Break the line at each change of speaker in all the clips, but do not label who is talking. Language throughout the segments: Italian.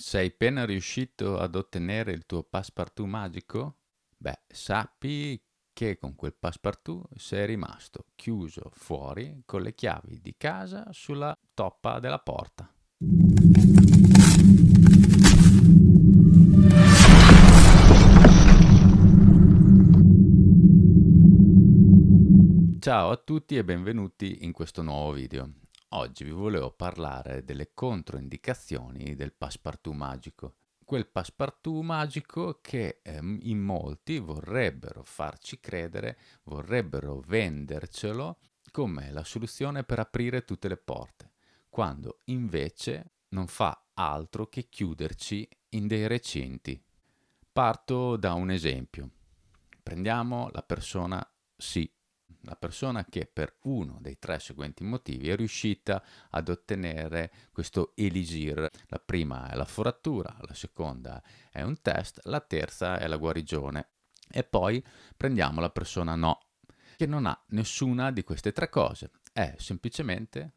Sei appena riuscito ad ottenere il tuo passepartout magico? Beh, sappi che con quel passepartout sei rimasto chiuso fuori con le chiavi di casa sulla toppa della porta. Ciao a tutti e benvenuti in questo nuovo video. Oggi vi volevo parlare delle controindicazioni del passepartout magico. Quel passepartout magico che in molti vorrebbero farci credere, vorrebbero vendercelo come la soluzione per aprire tutte le porte, quando invece non fa altro che chiuderci in dei recinti. Parto da un esempio. Prendiamo la persona sì, la persona che per uno dei tre seguenti motivi è riuscita ad ottenere questo elisir. La prima è la foratura, la seconda è un test, la terza è la guarigione. E poi prendiamo la persona no, che non ha nessuna di queste tre cose, è semplicemente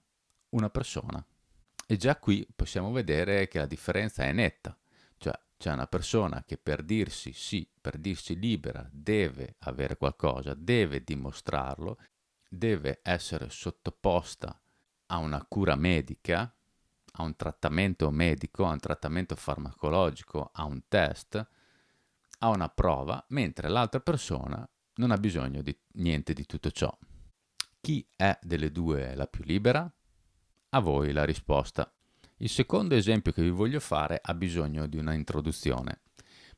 una persona. E già qui possiamo vedere che la differenza è netta. Cioè, c'è una persona che per dirsi sì, per dirsi libera, deve avere qualcosa, deve dimostrarlo, deve essere sottoposta a una cura medica, a un trattamento medico, a un trattamento farmacologico, a un test, a una prova, mentre l'altra persona non ha bisogno di niente di tutto ciò. Chi è delle due la più libera? A voi la risposta. Il secondo esempio che vi voglio fare ha bisogno di una introduzione,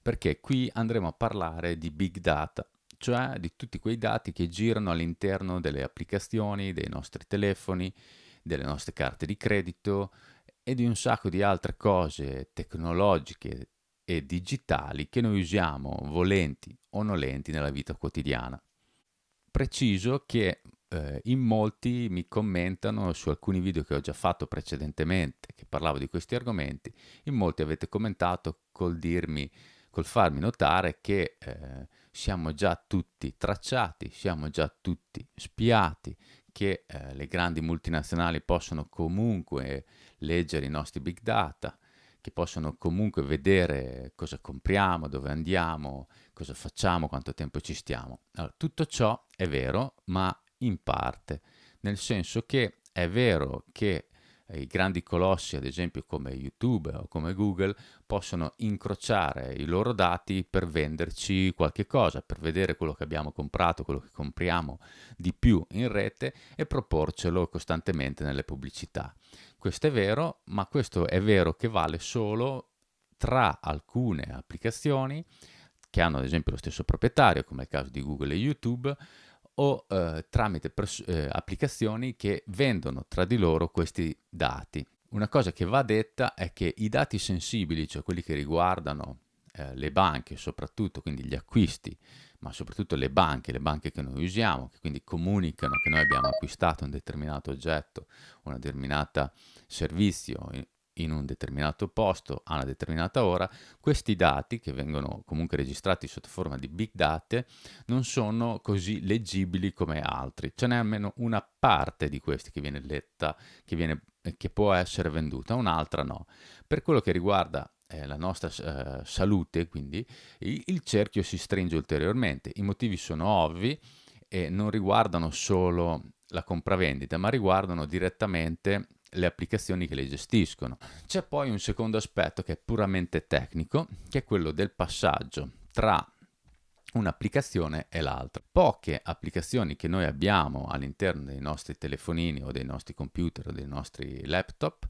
perché qui andremo a parlare di big data, cioè di tutti quei dati che girano all'interno delle applicazioni, dei nostri telefoni, delle nostre carte di credito e di un sacco di altre cose tecnologiche e digitali che noi usiamo volenti o nolenti nella vita quotidiana. Preciso che in molti mi commentano su alcuni video che ho già fatto precedentemente, che parlavo di questi argomenti, in molti avete commentato col farmi notare che siamo già tutti tracciati, siamo già tutti spiati, che le grandi multinazionali possono comunque leggere i nostri big data, che possono comunque vedere cosa compriamo, dove andiamo, cosa facciamo, quanto tempo ci stiamo. Allora, tutto ciò è vero, ma in parte, nel senso che è vero che i grandi colossi, ad esempio come YouTube o come Google, possono incrociare i loro dati per venderci qualche cosa, per vedere quello che abbiamo comprato, quello che compriamo di più in rete e proporcelo costantemente nelle pubblicità. Questo è vero, ma questo è vero che vale solo tra alcune applicazioni che hanno ad esempio lo stesso proprietario, come è il caso di Google e YouTube, o tramite applicazioni che vendono tra di loro questi dati. Una cosa che va detta è che i dati sensibili, cioè quelli che riguardano le banche soprattutto, quindi gli acquisti, ma soprattutto le banche che noi usiamo, che quindi comunicano che noi abbiamo acquistato un determinato oggetto, una determinata servizio in un determinato posto a una determinata ora, questi dati che vengono comunque registrati sotto forma di big data non sono così leggibili come altri. Ce n'è almeno una parte di questi che viene letta, che può essere venduta, un'altra no. Per quello che riguarda la nostra salute, quindi il cerchio si stringe ulteriormente. I motivi sono ovvi e non riguardano solo la compravendita, ma riguardano direttamente le applicazioni che le gestiscono. C'è poi un secondo aspetto che è puramente tecnico, che è quello del passaggio tra un'applicazione e l'altra. Poche applicazioni che noi abbiamo all'interno dei nostri telefonini o dei nostri computer o dei nostri laptop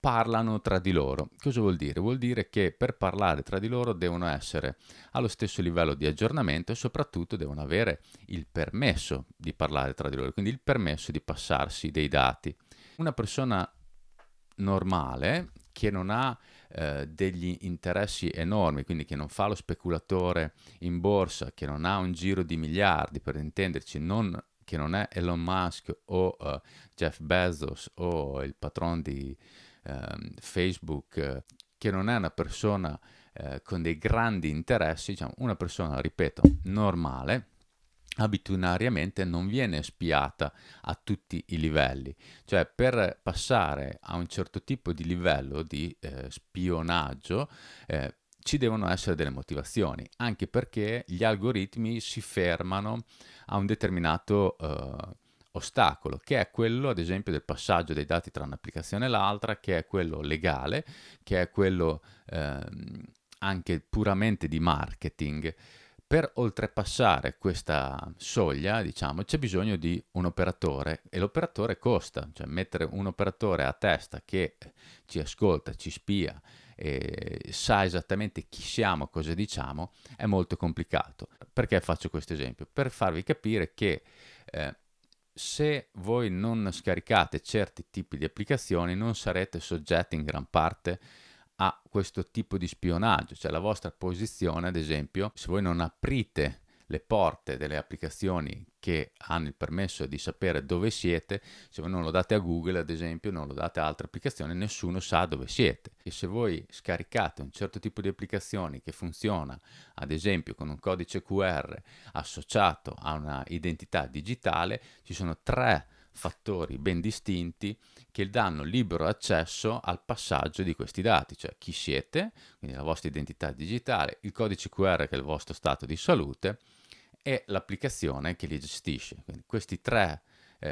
parlano tra di loro. Cosa vuol dire? Vuol dire che per parlare tra di loro devono essere allo stesso livello di aggiornamento e soprattutto devono avere il permesso di parlare tra di loro, quindi il permesso di passarsi dei dati. Una persona normale che non ha degli interessi enormi, quindi che non fa lo speculatore in borsa, che non ha un giro di miliardi, per intenderci, che non è Elon Musk o Jeff Bezos o il patron di Facebook, che non è una persona con dei grandi interessi, diciamo una persona, ripeto, normale, abitudinariamente non viene spiata a tutti i livelli. Cioè, per passare a un certo tipo di livello di spionaggio, ci devono essere delle motivazioni, anche perché gli algoritmi si fermano a un determinato ostacolo, che è quello, ad esempio, del passaggio dei dati tra un'applicazione e l'altra, che è quello legale, che è quello anche puramente di marketing. Per oltrepassare questa soglia, diciamo, c'è bisogno di un operatore e l'operatore costa, cioè mettere un operatore a testa che ci ascolta, ci spia e sa esattamente chi siamo, cosa diciamo, è molto complicato. Perché faccio questo esempio? Per farvi capire che eh, se voi non scaricate certi tipi di applicazioni non sarete soggetti in gran parte a questo tipo di spionaggio, cioè la vostra posizione, ad esempio, se voi non aprite le porte delle applicazioni che hanno il permesso di sapere dove siete, se voi non lo date a Google, ad esempio, non lo date a altre applicazioni, nessuno sa dove siete. E se voi scaricate un certo tipo di applicazioni che funziona, ad esempio, con un codice QR associato a una identità digitale, ci sono tre fattori ben distinti che danno libero accesso al passaggio di questi dati, cioè chi siete, quindi la vostra identità digitale, il codice QR che è il vostro stato di salute e l'applicazione che li gestisce. Quindi questi tre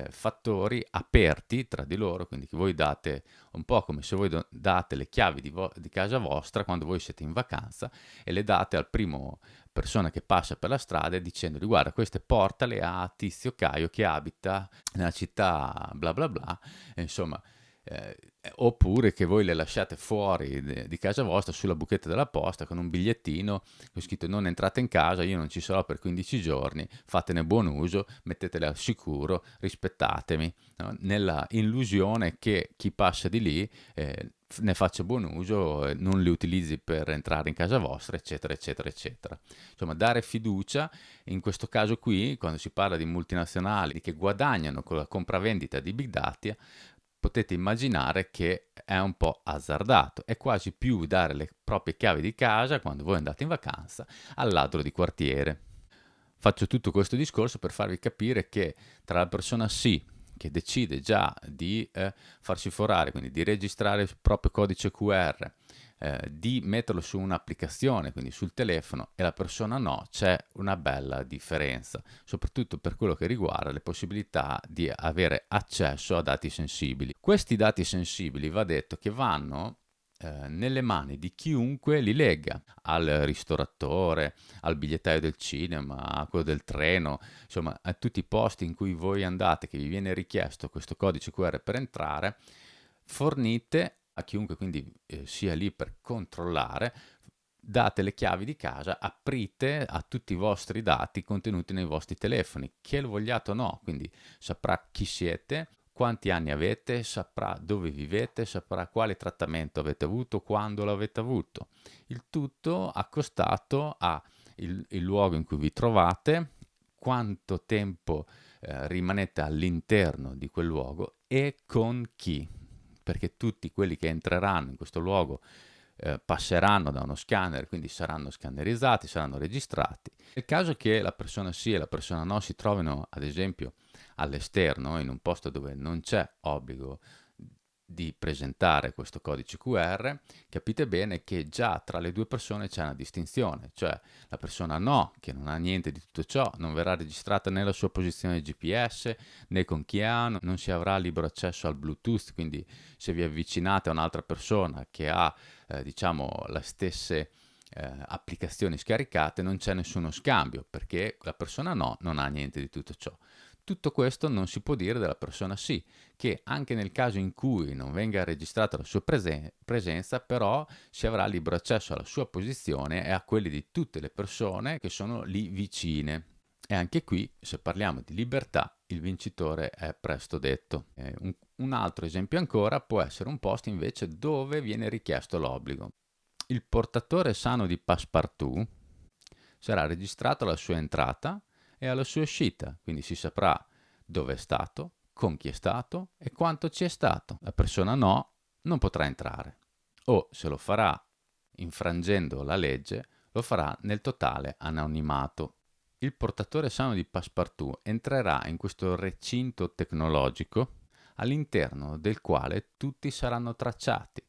fattori aperti tra di loro, quindi che voi date un po' come se voi date le chiavi di casa vostra quando voi siete in vacanza e le date al primo persona che passa per la strada dicendogli guarda queste portale a Tizio Caio che abita nella città bla bla bla, e insomma eh, oppure che voi le lasciate fuori di casa vostra sulla buchetta della posta con un bigliettino con scritto non entrate in casa, io non ci sarò per 15 giorni, fatene buon uso, mettetele al sicuro, rispettatemi, no? Nella illusione che chi passa di lì ne faccia buon uso, non li utilizzi per entrare in casa vostra, eccetera, eccetera, eccetera. Insomma, dare fiducia, in questo caso qui, quando si parla di multinazionali che guadagnano con la compravendita di big data, potete immaginare che è un po' azzardato. È quasi più dare le proprie chiavi di casa quando voi andate in vacanza al ladro di quartiere. Faccio tutto questo discorso per farvi capire che tra la persona sì che decide già di farsi forare, quindi di registrare il proprio codice QR, di metterlo su un'applicazione, quindi sul telefono, e la persona no, c'è una bella differenza, soprattutto per quello che riguarda le possibilità di avere accesso a dati sensibili. Questi dati sensibili va detto che vanno nelle mani di chiunque li legga, al ristoratore, al bigliettaio del cinema, a quello del treno, insomma a tutti i posti in cui voi andate che vi viene richiesto questo codice QR per entrare, fornite a chiunque quindi sia lì per controllare, date le chiavi di casa, aprite a tutti i vostri dati contenuti nei vostri telefoni, che lo vogliate o no, quindi saprà chi siete, quanti anni avete, saprà dove vivete, saprà quale trattamento avete avuto, quando l'avete avuto. Il tutto accostato a il luogo in cui vi trovate, quanto tempo rimanete all'interno di quel luogo e con chi, perché tutti quelli che entreranno in questo luogo passeranno da uno scanner, quindi saranno scannerizzati, saranno registrati. Nel caso che la persona sì e la persona no si trovino, ad esempio, all'esterno, in un posto dove non c'è obbligo di presentare questo codice QR, capite bene che già tra le due persone c'è una distinzione, cioè la persona no, che non ha niente di tutto ciò, non verrà registrata né la sua posizione GPS né con chi ha, non si avrà libero accesso al Bluetooth, quindi se vi avvicinate a un'altra persona che ha diciamo le stesse applicazioni scaricate non c'è nessuno scambio perché la persona no non ha niente di tutto ciò. Tutto questo non si può dire della persona sì, che anche nel caso in cui non venga registrata la sua presenza, però si avrà libero accesso alla sua posizione e a quelli di tutte le persone che sono lì vicine. E anche qui, se parliamo di libertà, il vincitore è presto detto. Un altro esempio ancora può essere un posto invece dove viene richiesto l'obbligo. Il portatore sano di Passepartout sarà registrato alla sua entrata e alla sua uscita, quindi si saprà dove è stato, con chi è stato e quanto ci è stato. La persona no non potrà entrare o se lo farà infrangendo la legge lo farà nel totale anonimato. il portatore sano di Passepartout entrerà in questo recinto tecnologico all'interno del quale tutti saranno tracciati.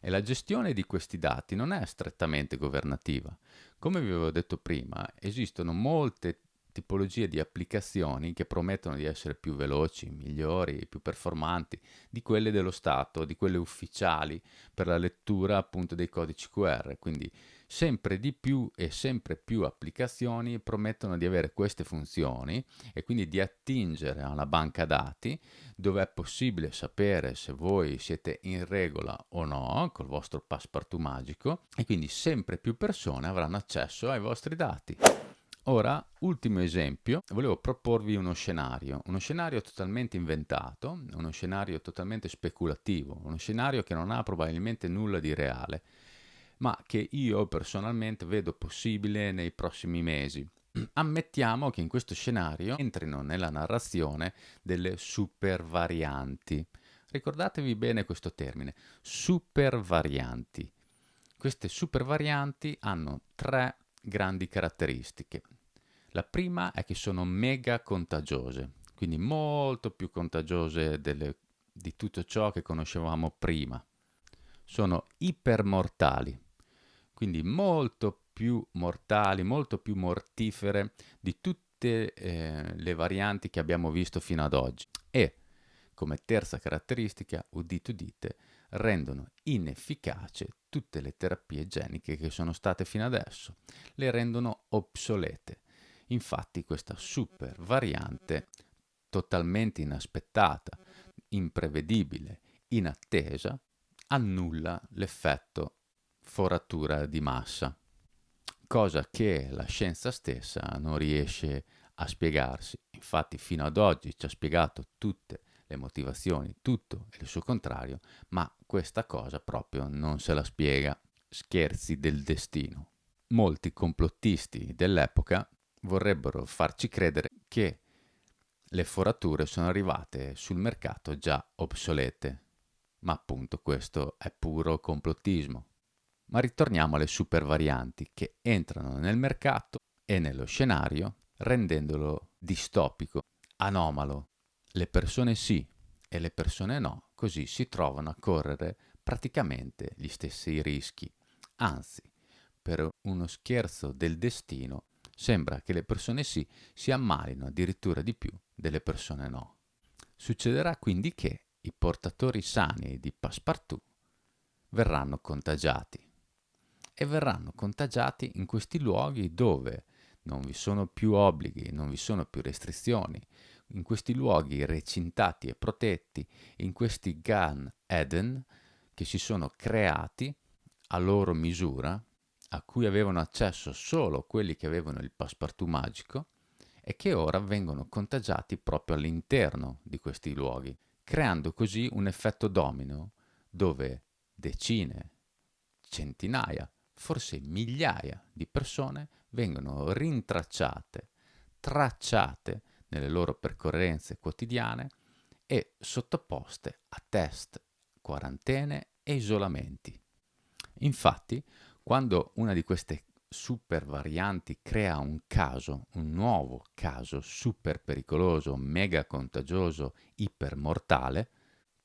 E la gestione di questi dati non è strettamente governativa. Come vi avevo detto prima, esistono molte tipologie di applicazioni che promettono di essere più veloci, migliori, più performanti di quelle dello Stato, di quelle ufficiali per la lettura appunto dei codici QR. Quindi sempre di più e sempre più applicazioni promettono di avere queste funzioni e quindi di attingere alla banca dati dove è possibile sapere se voi siete in regola o no col vostro Passepartout magico e quindi sempre più persone avranno accesso ai vostri dati. Ora, ultimo esempio, volevo proporvi uno scenario totalmente inventato, uno scenario totalmente speculativo, uno scenario che non ha probabilmente nulla di reale, ma che io personalmente vedo possibile nei prossimi mesi. Ammettiamo che in questo scenario entrino nella narrazione delle supervarianti. Ricordatevi bene questo termine, supervarianti. Queste supervarianti hanno tre grandi caratteristiche. La prima è che sono mega contagiose, quindi molto più contagiose di tutto ciò che conoscevamo prima. Sono ipermortali, quindi molto più mortali, molto più mortifere di tutte le varianti che abbiamo visto fino ad oggi. E, come terza caratteristica, udite udite, rendono inefficace tutte le terapie geniche che sono state fino adesso, le rendono obsolete. Infatti questa super variante, totalmente inaspettata, imprevedibile, inattesa, annulla l'effetto foratura di massa, cosa che la scienza stessa non riesce a spiegarsi. Infatti fino ad oggi ci ha spiegato tutte le motivazioni, tutto e il suo contrario, ma questa cosa proprio non se la spiega. Scherzi del destino. Molti complottisti dell'epoca vorrebbero farci credere che le forature sono arrivate sul mercato già obsolete, ma appunto questo è puro complottismo. Ma ritorniamo alle super varianti che entrano nel mercato e nello scenario rendendolo distopico, anomalo. Le persone sì e le persone no, così si trovano a correre praticamente gli stessi rischi. Anzi, per uno scherzo del destino, sembra che le persone sì si ammalino addirittura di più delle persone no. Succederà quindi che i portatori sani di Passepartout verranno contagiati e verranno contagiati in questi luoghi dove non vi sono più obblighi, non vi sono più restrizioni, in questi luoghi recintati e protetti, in questi Gan Eden che si sono creati a loro misura, a cui avevano accesso solo quelli che avevano il Passepartout magico e che ora vengono contagiati proprio all'interno di questi luoghi, creando così un effetto domino dove decine, centinaia, forse migliaia di persone vengono rintracciate, tracciate nelle loro percorrenze quotidiane e sottoposte a test, quarantene e isolamenti. Infatti, quando una di queste super varianti crea un caso, un nuovo caso super pericoloso, mega contagioso, ipermortale,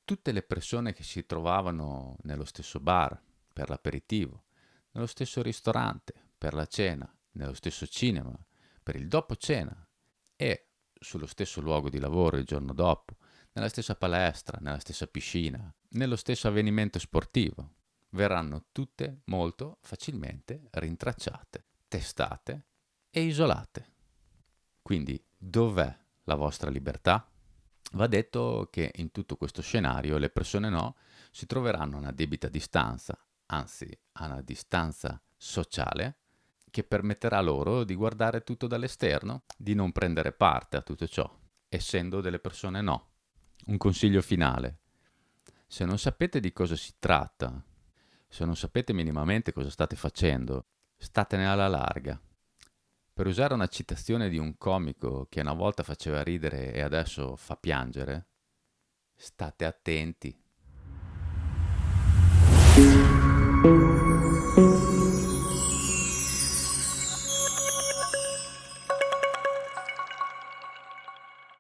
tutte le persone che si trovavano nello stesso bar per l'aperitivo, nello stesso ristorante per la cena, nello stesso cinema per il dopo cena e sullo stesso luogo di lavoro il giorno dopo, nella stessa palestra, nella stessa piscina, nello stesso avvenimento sportivo, verranno tutte molto facilmente rintracciate, testate e isolate. Quindi dov'è la vostra libertà? Va detto che in tutto questo scenario le persone no si troveranno a una debita distanza, anzi a una distanza sociale, che permetterà loro di guardare tutto dall'esterno, di non prendere parte a tutto ciò, essendo delle persone no. Un consiglio finale. Se non sapete di cosa si tratta, se non sapete minimamente cosa state facendo, statene alla larga. Per usare una citazione di un comico che una volta faceva ridere e adesso fa piangere, state attenti.